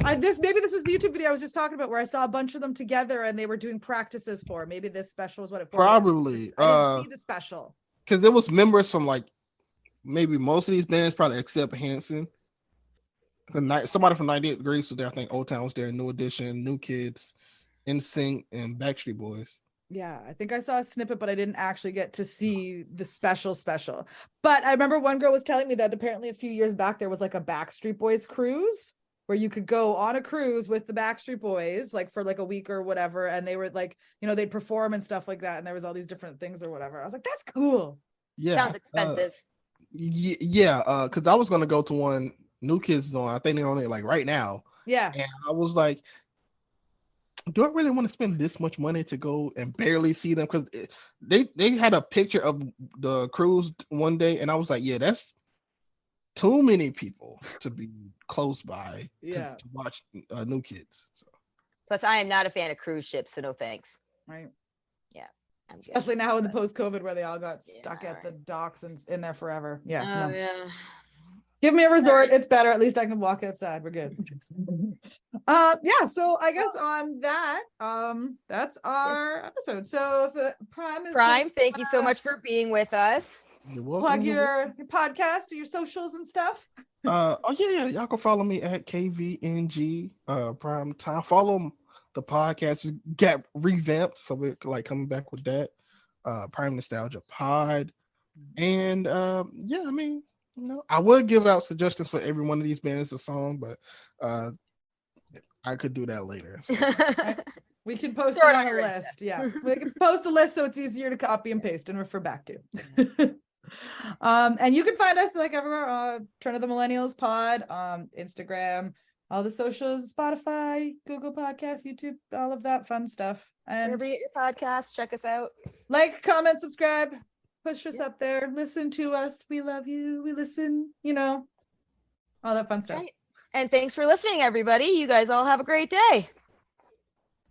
Maybe this was the YouTube video I was just talking about, where I saw a bunch of them together and they were doing practices for. Maybe this special was what it. Probably. I didn't see the special because there was members from like maybe most of these bands, probably except Hanson. Somebody from 98 Degrees was there. I think Old Town was there. New Edition, New Kids, NSYNC, and Backstreet Boys. Yeah, I think I saw a snippet, but I didn't actually get to see the special. But I remember one girl was telling me that apparently a few years back there was like a Backstreet Boys cruise where you could go on a cruise with the Backstreet Boys like for like a week or whatever, and they were like, you know, they'd perform and stuff like that, and there was all these different things or whatever. I was like, that's cool. Yeah, sounds expensive. Because I was gonna go to one. New Kids is on. I think they're on it like right now. Yeah, and I was like, do I really want to spend this much money to go and barely see them? Because they had a picture of the cruise one day, and I was like, yeah, that's too many people to be close by to watch New Kids. So. Plus, I am not a fan of cruise ships, so no thanks. Right. Yeah. I'm good. Especially now in the post-COVID where they all got stuck at the docks and in there forever. Yeah. Yeah. Give me a resort. It's better. At least I can walk outside. We're good. So I guess on that, that's our episode. So if Prime, thank you so much for being with us. You're welcome. Plug your podcast or your socials and stuff. Y'all can follow me at KVNG Prime Time. Follow the podcast. We got revamped, so we're like coming back with that. Prime Nostalgia Pod. And I mean, I would give out suggestions for every one of these bands a song, but I could do that later. So. We can post it on a list. Yeah, we can post a list so it's easier to copy and paste and refer back to. And you can find us like everywhere. Turn of the Millennials Pod, Instagram, all the socials, Spotify, Google Podcasts, YouTube, all of that fun stuff. And wherever you get your podcast, check us out. Like, comment, subscribe. Push us up there. Listen to us. We love you. We listen, all that fun stuff. Right. And thanks for listening, everybody. You guys all have a great day.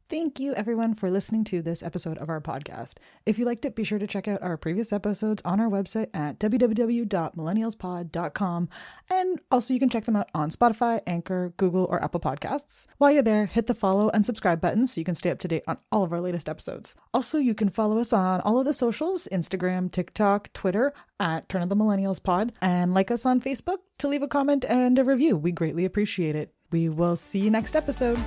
Thank you, everyone, for listening to this episode of our podcast. If you liked it, be sure to check out our previous episodes on our website at www.millennialspod.com. And also you can check them out on Spotify, Anchor, Google, or Apple Podcasts. While you're there, hit the follow and subscribe buttons so you can stay up to date on all of our latest episodes. Also, you can follow us on all of the socials, Instagram, TikTok, Twitter, at Turn of the Millennials Pod, and like us on Facebook to leave a comment and a review. We greatly appreciate it. We will see you next episode.